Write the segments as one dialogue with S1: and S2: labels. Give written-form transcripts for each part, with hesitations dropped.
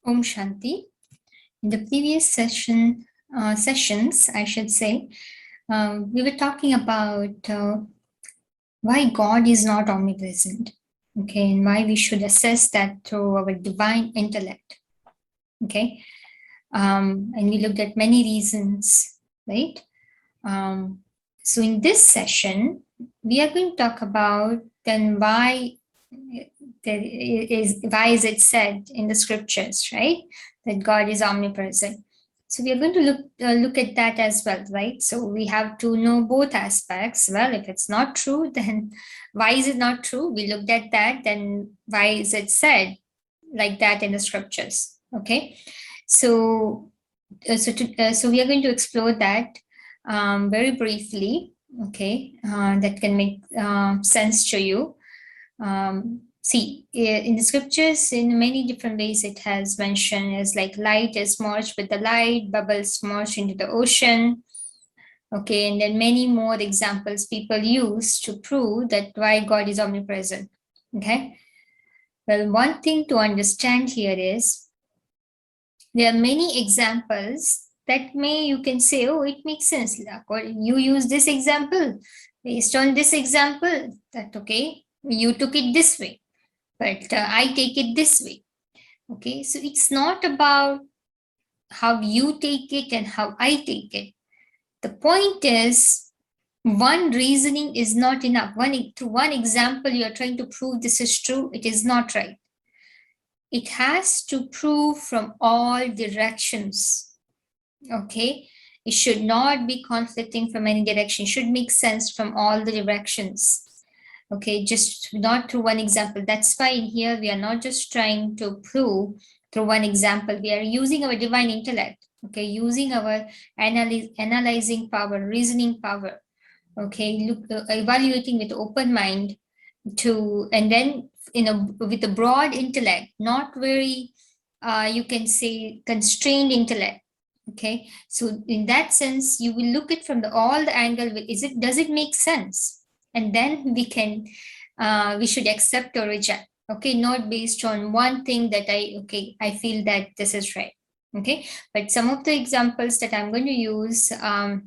S1: Om Shanti. In the previous sessions, I should say, we were talking about why God is not omnipresent, okay, and why we should assess that through our divine intellect, okay. And we looked at many reasons, right? So in this session, we are going to talk about then why is it said in the scriptures, right, that God is omnipresent. So we are going to look at that as well, right? So we have to know both aspects. Well, if it's not true, then why is it not true? We looked at that. Then why is it said like that in the scriptures? Okay. So so we are going to explore that very briefly. Okay, that can make sense to you. See, in the scriptures, in many different ways, it has mentioned as like light is merged with the light, bubbles merged into the ocean. Okay, and then many more examples people use to prove that why God is omnipresent. Okay, well, one thing to understand here is there are many examples that you can say, oh, it makes sense. You use this example based on this example, that okay, you took it this way, but I take it this way. Okay, so it's not about how you take it and how I take it. The point is, one reasoning is not enough. Through one example, you are trying to prove this is true. It is not right. It has to prove from all directions. Okay, it should not be conflicting from any direction. It should make sense from all the directions. Okay, just not through one example. That's why in here we are not just trying to prove through one example. We are using our divine intellect. Okay, using our analyzing power, reasoning power. Okay, evaluating with open mind to, and then with a broad intellect, not very you can say constrained intellect. Okay, so in that sense you will look it from all the angle. Does it make sense? And then we should accept or reject. Okay, not based on one thing that I feel that this is right. Okay, but some of the examples that I'm going to use, that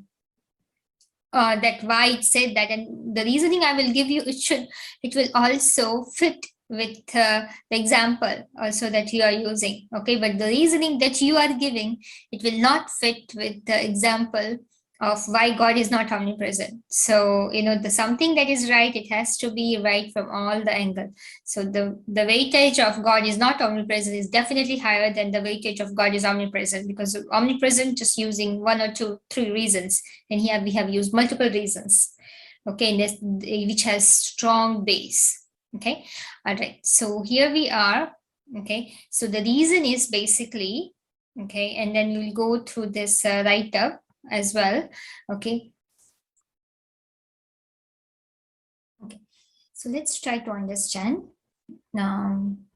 S1: why it said that, and the reasoning I will give you, it will also fit with the example also that you are using. Okay, but the reasoning that you are giving, it will not fit with the example of why God is not omnipresent. So the something that is right, it has to be right from all the angles. So the weightage of God is not omnipresent is definitely higher than the weightage of God is omnipresent, because omnipresent just using one or two, three reasons, and here we have used multiple reasons. Okay, which has strong base. Okay, all right. So here we are. Okay, so the reason is basically, okay, and then we'll go through this write-up as well. Okay. Okay. So let's try to understand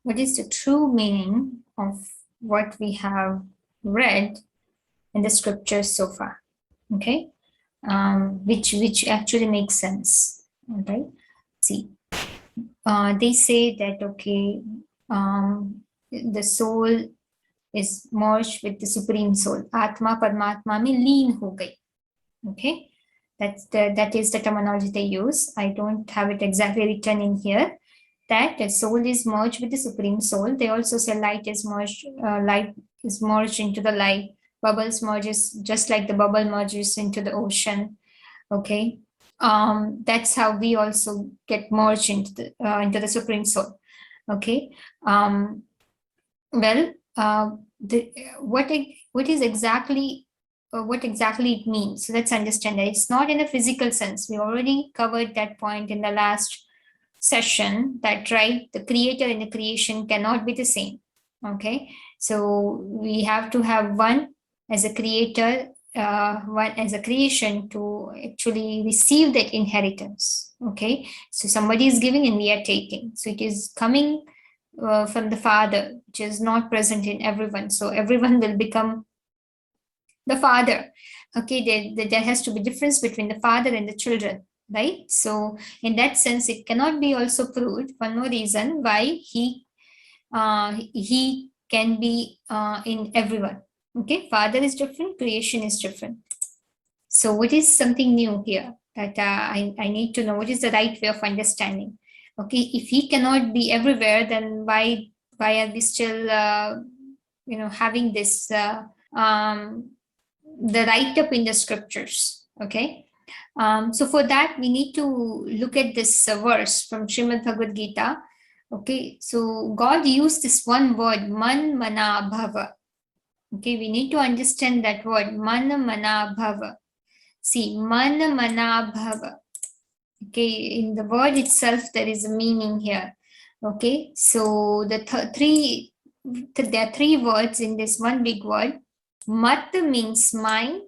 S1: what is the true meaning of what we have read in the scriptures so far. Okay, which actually makes sense. All right. See, they say that okay, the soul is merged with the supreme soul. Atma Paramatma mein leen ho gayi. Okay, that is the terminology they use. I don't have it exactly written in here. That the soul is merged with the supreme soul. They also say light is merged into the light. Bubbles merges just like the bubble merges into the ocean. Okay, that's how we also get merged into the supreme soul. Okay, well, what exactly it means. So let's understand that it's not in a physical sense. We already covered that point in the last session, that right, the creator and the creation cannot be the same. Okay, so we have to have one as a creator, one as a creation to actually receive that inheritance. Okay, so somebody is giving and we are taking. So it is coming from the father, which is not present in everyone. So everyone will become the father. Okay, there has to be difference between the father and the children, right? So in that sense, it cannot be also proved. One more reason why he can be in everyone. Okay, Father is different, creation is different. So what is something new here that I need to know? What is the right way of understanding? Okay, if he cannot be everywhere, then why are we still having this the write up in the scriptures? Okay, so for that we need to look at this verse from Srimad Bhagavad Gita. Okay, so God used this one word, man mana bhava. Okay, we need to understand that word, man mana bhava. See, man mana bhava. Okay, in the word itself, there is a meaning here. Okay, so there are three words in this one big word. Mat means mind,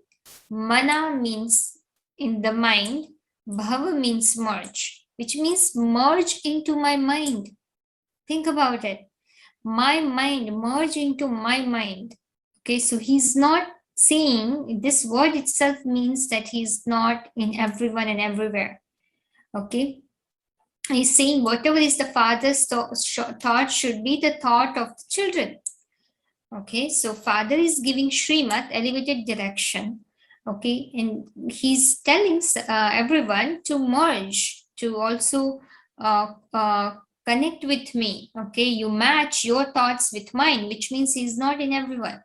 S1: mana means in the mind, bhava means merge, which means merge into my mind. Think about it. My mind, merge into my mind. Okay, so he's not saying, this word itself means that he's not in everyone and everywhere. Okay, he's saying whatever is the father's thought should be the thought of the children. Okay, so father is giving Srimad elevated direction. Okay, and he's telling everyone to merge, to also connect with me. Okay, you match your thoughts with mine, which means he's not in everyone.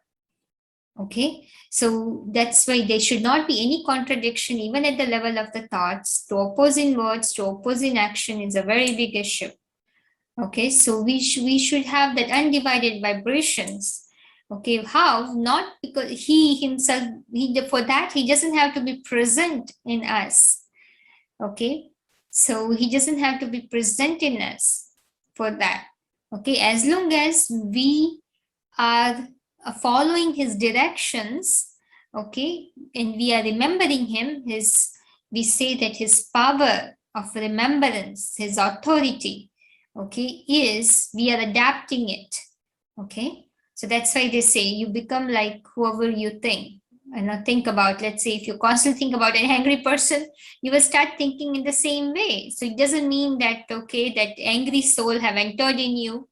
S1: Okay, so that's why there should not be any contradiction even at the level of the thoughts. To opposing words, to opposing action is a very big issue. Okay, so we should have that undivided vibrations. Okay, how? Not because he himself, for that he doesn't have to be present in us. Okay, so he doesn't have to be present in us for that. Okay, as long as we are following his directions, okay, and we are remembering him, we say that his power of remembrance, his authority, okay, is we are adapting it. Okay, so that's why they say you become like whoever you think. And now think about, let's say if you constantly think about an angry person, you will start thinking in the same way. So it doesn't mean that, okay, that angry soul have entered in you,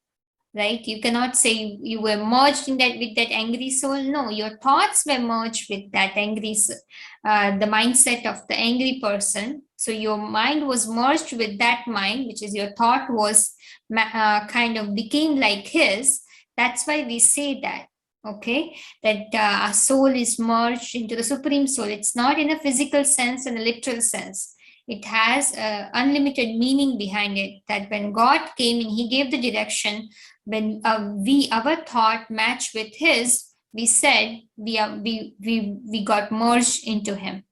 S1: right? You cannot say you were merged in that with that angry soul. No, your thoughts were merged with that angry, the mindset of the angry person. So your mind was merged with that mind, which is your thought was kind of became like his. That's why we say that. Okay, that our soul is merged into the supreme soul. It's not in a physical sense and a literal sense. It has unlimited meaning behind it, that when God came in, he gave the direction. When our thought matched with his, we said we got merged into him.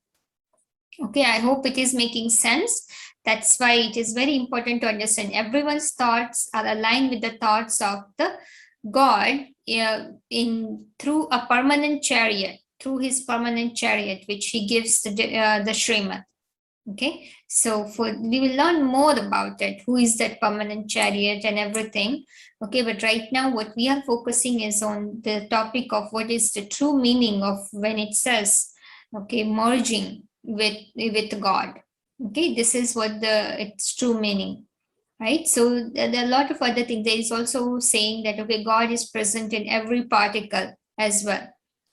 S1: Okay, I hope it is making sense. That's why it is very important to understand everyone's thoughts are aligned with the thoughts of the God through a permanent chariot, through his permanent chariot, which he gives the Srimad. Okay, so we will learn more about it, who is that permanent chariot and everything. Okay, but right now what we are focusing is on the topic of what is the true meaning of when it says, okay, merging with God. Okay, this is what its true meaning, right? So there are a lot of other things. There is also saying that, okay, God is present in every particle as well.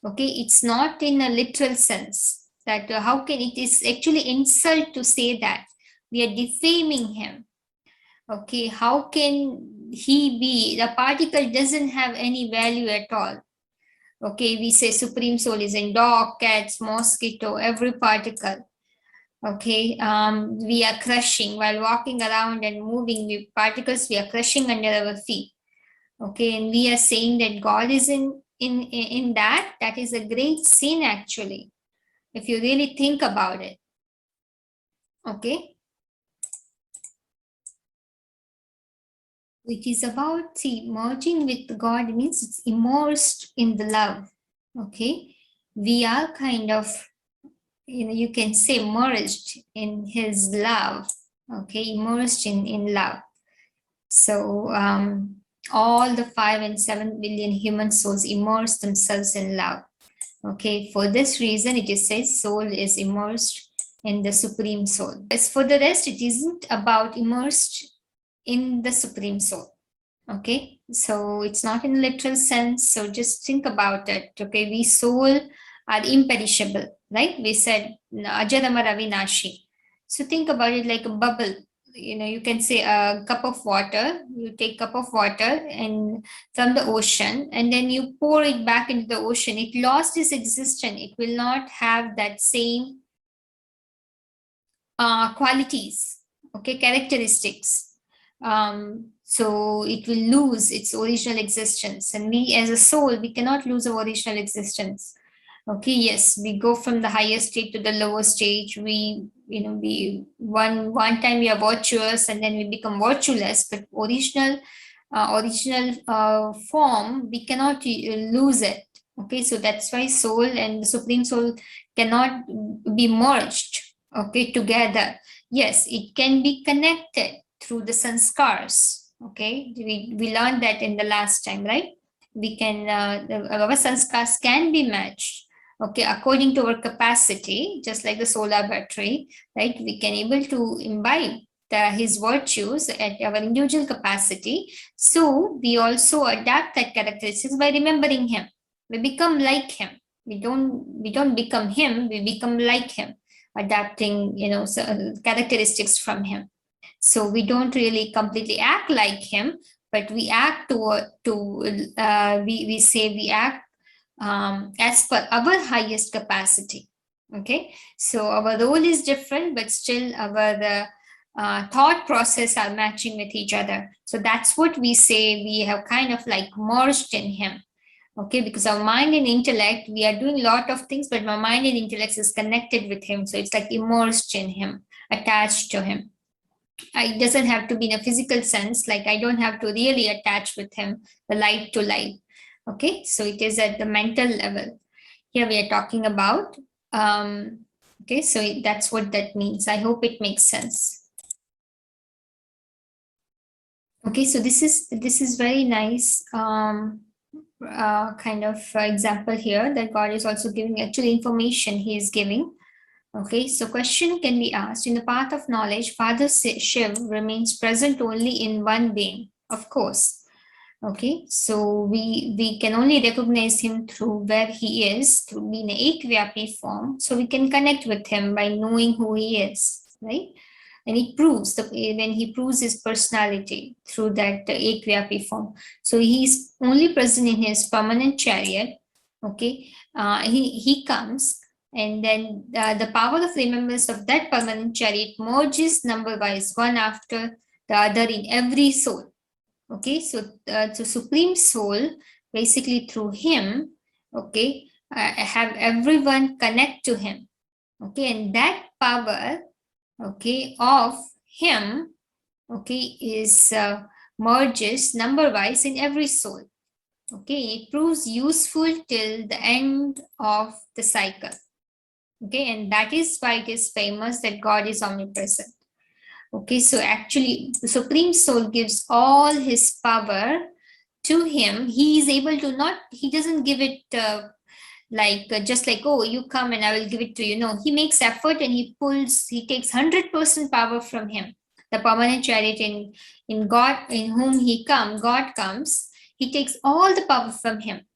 S1: Okay, it's not in a literal sense that how can it is actually insult to say that we are defaming him. Okay, how can he be, the particle doesn't have any value at all. Okay, we say supreme soul is in dog, cats, mosquito, every particle. Okay, we are crushing while walking around and moving with particles, we are crushing under our feet. Okay, and we are saying that God is in that is a great sin actually, if you really think about it. Okay, it is about, see, merging with God means it's immersed in the love. Okay, we are kind of, you can say merged in his love. Okay, immersed in love. So all the 5 and 7 billion human souls immerse themselves in love. Okay, for this reason it is said soul is immersed in the supreme soul. As for the rest, it isn't about immersed in the supreme soul. Okay, So it's not in a literal sense. So just think about it. Okay, we soul are imperishable, right? We said Ajadama Ravinashi. So think about it like a bubble. You can say a cup of water. You take cup of water and from the ocean, and then you pour it back into the ocean. It lost its existence. It will not have that same qualities, okay, characteristics. So it will lose its original existence, and we as a soul, we cannot lose our original existence. Okay, yes, we go from the higher state to the lower stage. We one time we are virtuous and then we become virtueless, but original form, we cannot lose it. Okay, so that's why soul and the supreme soul cannot be merged, okay, together. Yes, it can be connected through the sanskars. Okay, we learned that in the last time, right? We can our sanskars can be matched, okay, according to our capacity, just like the solar battery, right? We can able to imbibe his virtues at our individual capacity. So we also adapt that characteristics by remembering him. We become like him. We don't become him, we become like him, adapting characteristics from him. So we don't really completely act like him, but we act we say we act as per our highest capacity. Okay, so our role is different, but still our thought process are matching with each other. So that's what we say, we have kind of like merged in him. Okay, because our mind and intellect, we are doing a lot of things, but my mind and intellect is connected with him. So it's like immersed in him, attached to him. It doesn't have to be in a physical sense, like I don't have to really attach with him, the light to light. Okay, so it is at the mental level. Here we are talking about. Okay, so that's what that means. I hope it makes sense. Okay, so this is very nice kind of example here, that God is also giving actually information he is giving. Okay, so question can be asked: in the path of knowledge, Father Shiv remains present only in one being, of course. Okay, so we can only recognize him through where he is, through being an ekvyapi form. So we can connect with him by knowing who he is, right? And it proves when he proves his personality through that ekvyapi form. So he's only present in his permanent chariot. Okay, he comes, and then the power of remembrance of that permanent chariot merges number wise, one after the other, in every soul. Okay, so the supreme soul, basically through him, okay, have everyone connect to him. Okay, and that power, okay, of him, okay, is merges number wise in every soul. Okay, it proves useful till the end of the cycle. Okay, and that is why it is famous that God is omnipresent. Okay, so actually the supreme soul gives all his power to him. He is able to not, he doesn't give it just like, oh, you come and I will give it to you. No, he makes effort and he takes 100% power from him. The permanent chariot in God, in whom God comes, he takes all the power from him.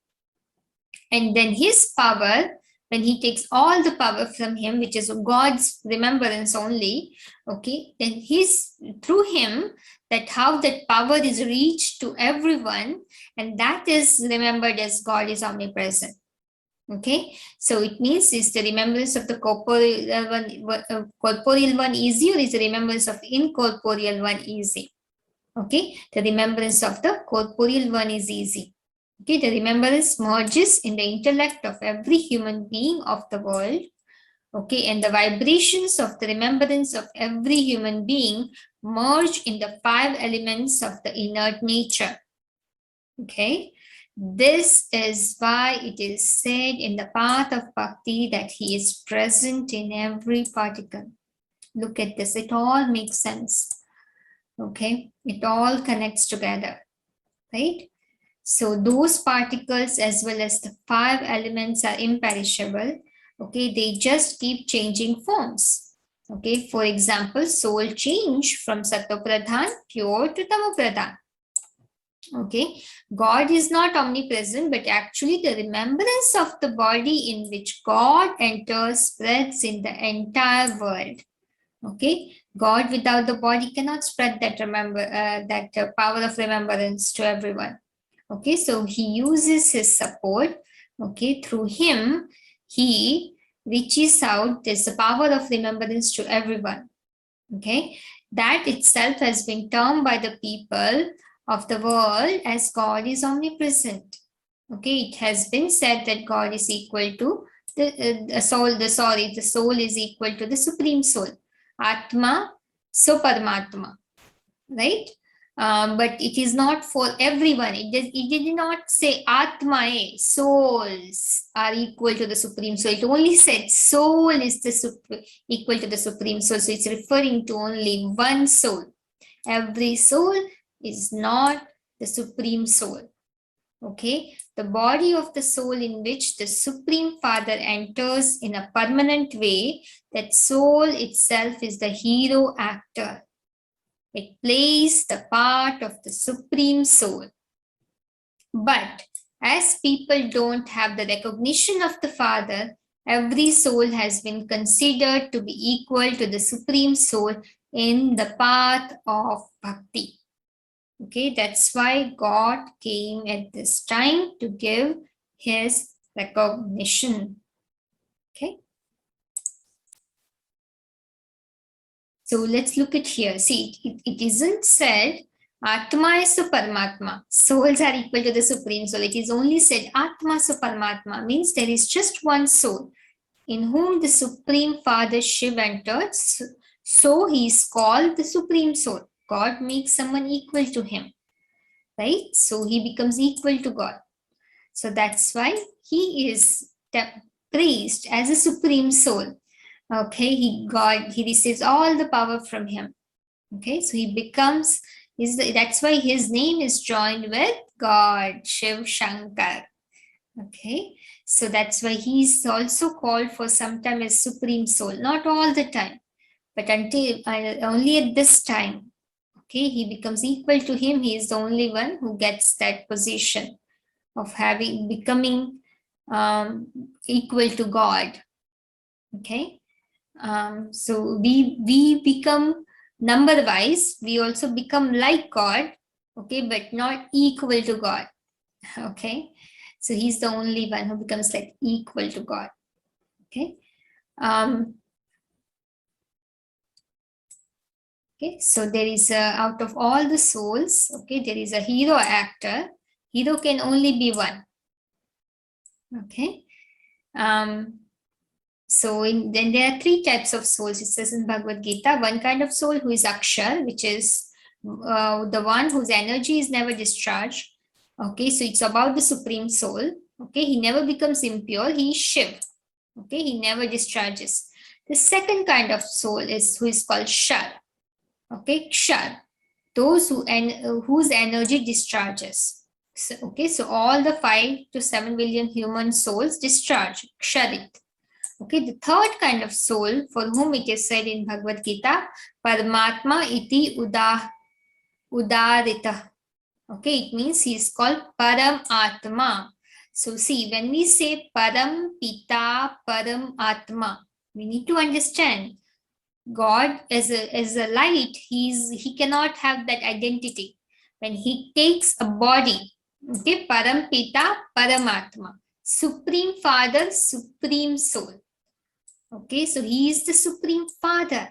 S1: And then his power, when he takes all the power from him, which is God's remembrance only, okay, then he's through him, that how that power is reached to everyone, and that is remembered as God is omnipresent. Okay, so it means, is the remembrance of the corporeal one easy, or is the remembrance of incorporeal one easy? Okay, the remembrance of the corporeal one is easy. Okay, the remembrance merges in the intellect of every human being of the world. Okay, and the vibrations of the remembrance of every human being merge in the 5 elements of the inert nature. Okay, this is why it is said in the path of bhakti that he is present in every particle. Look at this, it all makes sense. Okay, it all connects together, right? So those particles as well as the 5 elements are imperishable. Okay, they just keep changing forms. Okay, for example, soul change from Sattva Pradhan pure to Tamo Pradhan. Okay, God is not omnipresent, but actually the remembrance of the body in which God enters spreads in the entire world. Okay, God without the body cannot spread that power of remembrance to everyone. Okay, so he uses his support. Okay, through him, he reaches out. There's the power of remembrance to everyone. Okay, that itself has been termed by the people of the world as God is omnipresent. Okay, it has been said that God is equal to the soul is equal to the supreme soul, Atma, so Paramatma, right? But it is not for everyone. It did not say Atmae, souls are equal to the Supreme Soul. It only said soul is equal to the Supreme Soul. So it's referring to only one soul. Every soul is not the Supreme Soul. Okay, the body of the soul in which the Supreme Father enters in a permanent way, that soul itself is the hero actor. It plays the part of the Supreme Soul. But as people don't have the recognition of the Father, every soul has been considered to be equal to the Supreme Soul in the path of Bhakti. Okay, that's why God came at this time to give his recognition. Okay. So let's look at here. See, it isn't said Atma is to Paramatma. Souls are equal to the Supreme Soul. It is only said Atma so Paramatma, means there is just one soul in whom the Supreme Father Shiv entered. So he is called the Supreme Soul. God makes someone equal to him, right? So he becomes equal to God. So that's why he is praised as a Supreme Soul. Okay, he receives all the power from him. Okay, so he becomes, that's why his name is joined with God, Shiv Shankar. Okay, so that's why he's also called for sometimes as Supreme Soul, not all the time, but until only at this time. Okay, he becomes equal to him. He is the only one who gets that position of becoming equal to God. Okay. So we become number wise, we also become like God, okay, but not equal to God. Okay, so he's the only one who becomes like equal to God. Okay. Okay, so there is out of all the souls, okay, there is a hero actor. Hero can only be one. Okay. So then there are three types of souls. It says in Bhagavad Gita, one kind of soul who is Akshar, which is the one whose energy is never discharged. Okay, so it's about the Supreme Soul. Okay, he never becomes impure. He is Shiv. Okay, he never discharges. The second kind of soul is who is called Shar. Okay, Kshar, those whose energy discharges. So, okay, so all the 5 to 7 billion human souls discharge, Ksharit. Okay, the third kind of soul for whom it is said in Bhagavad Gita, Paramatma iti udarita. Okay, it means he is called Param Atma. So see, when we say Param Pita, Param Atma, we need to understand God is a light. He cannot have that identity. When he takes a body, okay, Param Pita, Paramatma, Supreme Father, Supreme Soul. Okay, so he is the Supreme Father.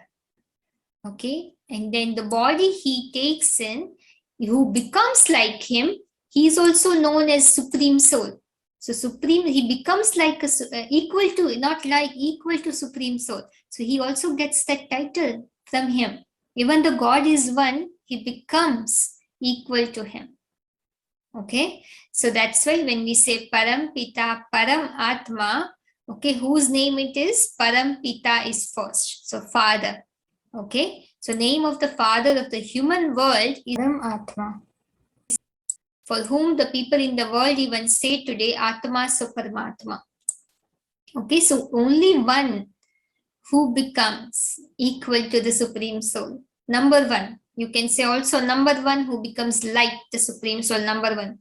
S1: Okay, and then the body he takes in, who becomes like him, he is also known as Supreme Soul. So Supreme, he becomes like equal to, not like equal to Supreme Soul. So he also gets that title from him. Even though God is one, he becomes equal to him. Okay, so that's why when we say Param Pita, Param Atma, okay, whose name it is? Param Pita is first. So Father. Okay, so name of the father of the human world is Param Atma, for whom the people in the world even say today Atma so Paramatma. Okay, so only one who becomes equal to the Supreme Soul. Number one, You can say also number one, who becomes like the Supreme Soul, number one.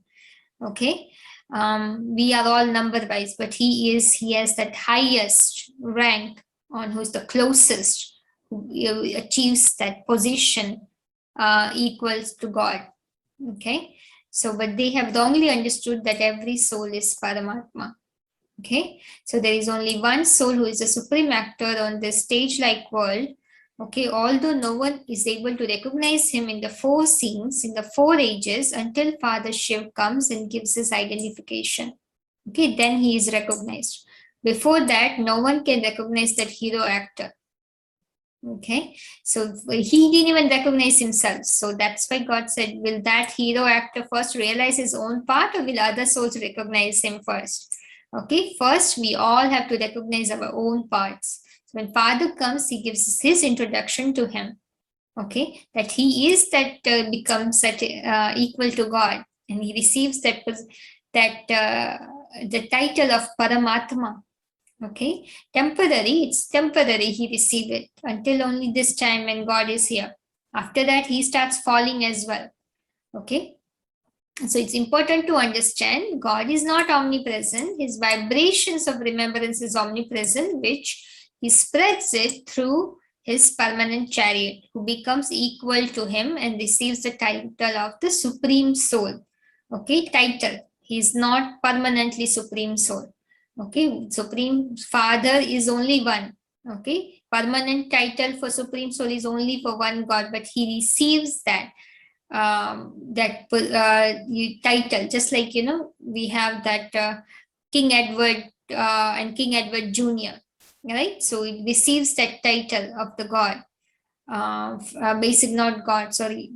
S1: Okay. We are all number wise, but he has that highest rank on who's the closest, who achieves that position equals to God. Okay. So, but they have wrongly understood that every soul is Paramatma. Okay. So there is only one soul who is a supreme actor on this stage-like world. Okay, although no one is able to recognize him in the four scenes, in the four ages, until Father Shiv comes and gives his identification. Okay, then he is recognized. Before that, no one can recognize that hero actor. Okay, so he didn't even recognize himself. So that's why God said, will that hero actor first realize his own part, or will other souls recognize him first? Okay, first we all have to recognize our own parts. So when Father comes, he gives his introduction to him. Okay, that he is that becomes that equal to God, and he receives that the title of Paramatma. Okay, temporary, it's temporary, he received it until only this time when God is here. After that, he starts falling as well. Okay, so it's important to understand God is not omnipresent. His vibrations of remembrance is omnipresent, which he spreads it through his permanent chariot, who becomes equal to him and receives the title of the Supreme Soul. Okay, title. He is not permanently Supreme Soul. Okay, Supreme Father is only one. Okay, permanent title for Supreme Soul is only for one God, but he receives that title, just like we have that King Edward and King Edward Jr., right? So it receives that title of the God, basic, not God, sorry,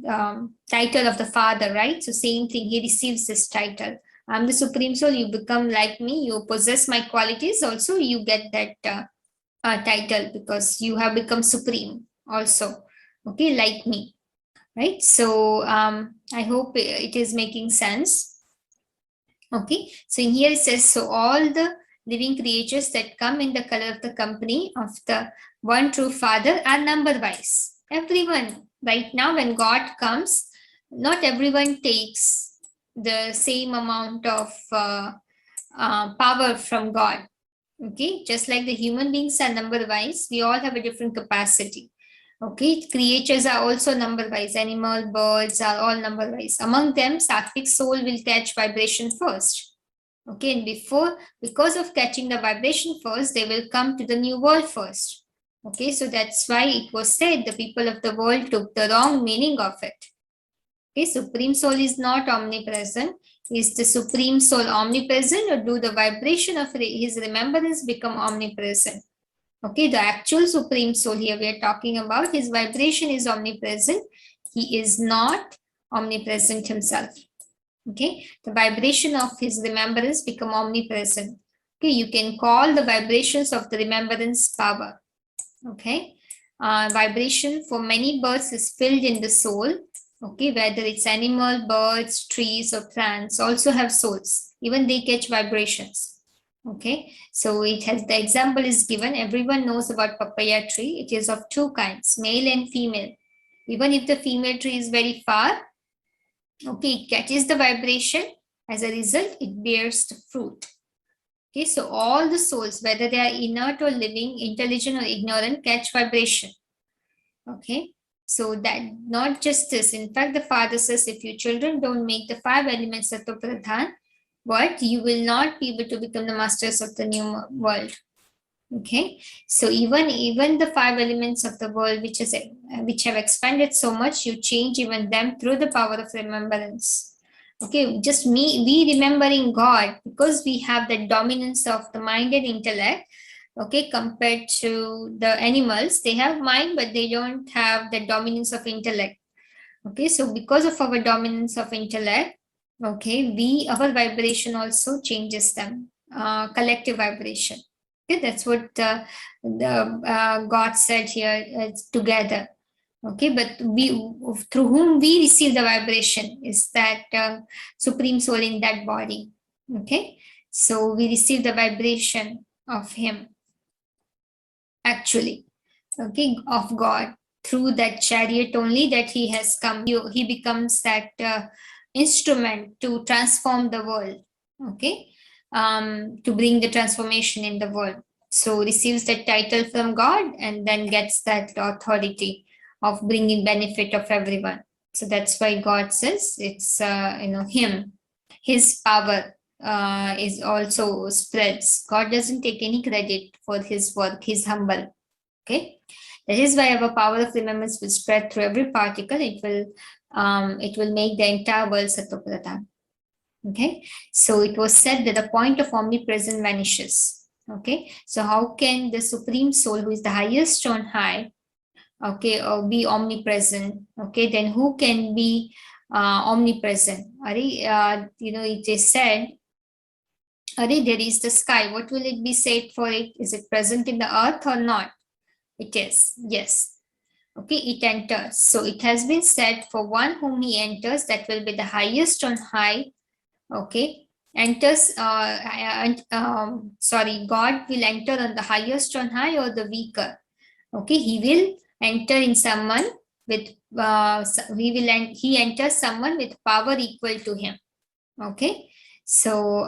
S1: title of the Father, right? So same thing, he receives this title. I'm the Supreme Soul, you become like me, you possess my qualities, also you get that title because you have become supreme also, okay, like me, right? So I hope it is making sense. Okay, so in here it says, so all the living creatures that come in the color of the company of the one true Father are number wise. Everyone, right now when God comes, not everyone takes the same amount of power from God. Okay, just like the human beings are number wise, we all have a different capacity. Okay, creatures are also number wise. Animal, birds are all number wise. Among them, sattvic soul will catch vibration first. Okay, and because of catching the vibration first, they will come to the new world first. Okay, so that's why it was said the people of the world took the wrong meaning of it. Okay, Supreme Soul is not omnipresent. Is the Supreme Soul omnipresent, or do the vibration of his remembrance become omnipresent? Okay, the actual Supreme Soul here we are talking about, his vibration is omnipresent. He is not omnipresent himself. Okay, the vibration of his remembrance become omnipresent. Okay, you can call the vibrations of the remembrance power. Okay, vibration for many birds is filled in the soul. Okay, whether it's animal, birds, trees, or plants also have souls. Even they catch vibrations. Okay, so it has, the example is given. Everyone knows about papaya tree. It is of two kinds, male and female. Even if the female tree is very far, okay, it catches the vibration. As a result, it bears the fruit. Okay, so all the souls, whether they are inert or living, intelligent or ignorant, catch vibration. Okay, so that not just this. In fact, the Father says, if you children don't make the 5 elements Sattva Pradhan, but you will not be able to become the masters of the new world. Okay, so even the 5 elements of the world which have expanded so much, you change even them through the power of remembrance. Okay, just we remembering God, because we have the dominance of the mind and intellect. Okay, compared to the animals, they have mind but they don't have the dominance of intellect. Okay, so because of our dominance of intellect, okay, our vibration also changes them, collective vibration. Okay, that's what the God said here, together. Okay, but we, through whom we receive the vibration, is that Supreme Soul in that body. Okay, so we receive the vibration of him, actually, okay, of God. through that chariot only that he has come. He becomes that instrument to transform the world, okay, to bring the transformation in the world. So receives that title from God and then gets that authority of bringing benefit of everyone. So that's why God says it's him, his power is also spreads. God doesn't take any credit for his work. He's humble. Okay, that is why our power of remembrance will spread through every particle. It will make the entire world Satopradhan. Okay, so it was said that the point of omnipresent vanishes. Okay, so how can the Supreme Soul, who is the highest on high, okay, or be omnipresent? Okay, then who can be omnipresent? It is said, there is the sky. What will it be said for it? Is it present in the earth or not? It is, yes. Okay, it enters. So it has been said, for one whom he enters, that will be the highest on high. Okay, enters, God will enter on the highest on high or the weaker. Okay, he will enter in someone with, he enters someone with power equal to him. Okay, so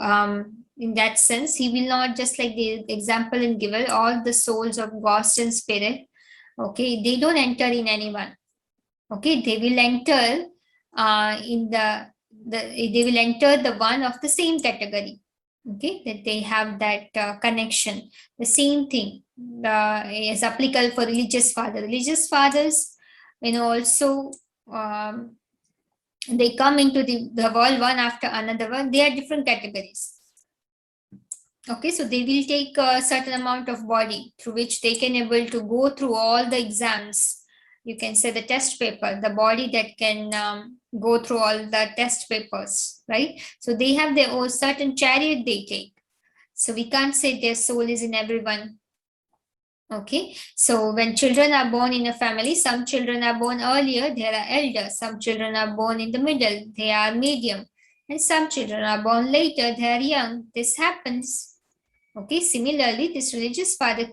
S1: in that sense, he will not, just like the example in given, all the souls of ghost and spirit, okay, they don't enter in anyone. Okay, they will enter in they will enter the one of the same category. Okay, that they have that connection. The same thing is applicable for religious fathers. Religious fathers, also um, they come into the world one after another one. They are different categories. Okay, so they will take a certain amount of body through which they can able to go through all the exams. You can say the test paper, the body that can go through all the test papers, right? So they have their own certain chariot they take. So we can't say their soul is in everyone. Okay, so when children are born in a family, some children are born earlier, they are elders. Some children are born in the middle, they are medium. And some children are born later, they are young. This happens. Okay, similarly, this religious father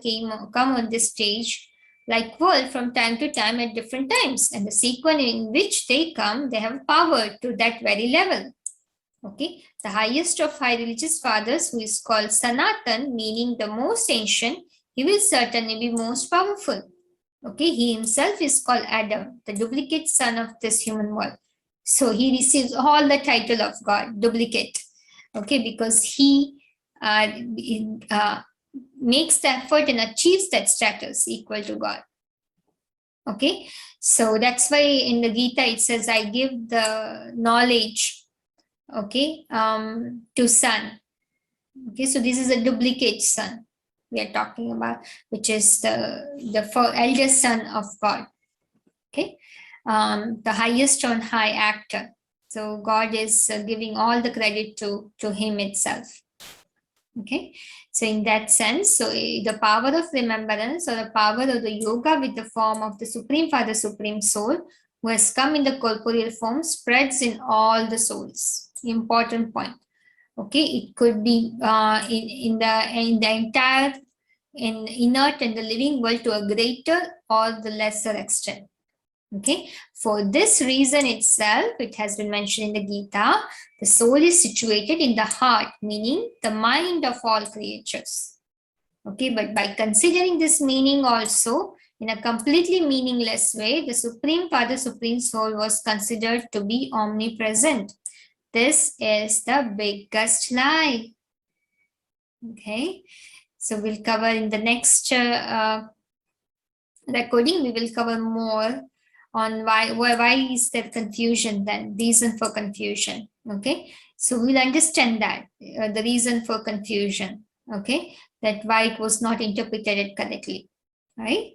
S1: come on this stage like world from time to time at different times. And the sequence in which they come, they have power to that very level. Okay, the highest of high religious fathers, who is called Sanatan, meaning the most ancient, he will certainly be most powerful. Okay, he himself is called Adam, the duplicate son of this human world. So he receives all the title of God, duplicate. Okay, because he makes the effort and achieves that status equal to God. Okay, so that's why in the Gita it says, I give the knowledge, okay, to son. Okay, so this is a duplicate son we are talking about, which is the eldest son of God. Okay, the highest on high actor. So God is giving all the credit to him itself. Okay, so in that sense, so the power of remembrance or the power of the yoga with the form of the Supreme Father, Supreme Soul, who has come in the corporeal form, spreads in all the souls. Important point. Okay, it could be in the entire inert and the living world to a greater or the lesser extent. Okay, for this reason itself, it has been mentioned in the Gita, the soul is situated in the heart, meaning the mind of all creatures. Okay, but by considering this meaning also in a completely meaningless way, the Supreme Father, Supreme Soul was considered to be omnipresent. This is the biggest lie. Okay, so we'll cover in the next recording, we will cover more on why is there confusion, then reason for confusion. Okay, so we'll understand that the reason for confusion. Okay, that why it was not interpreted correctly, right?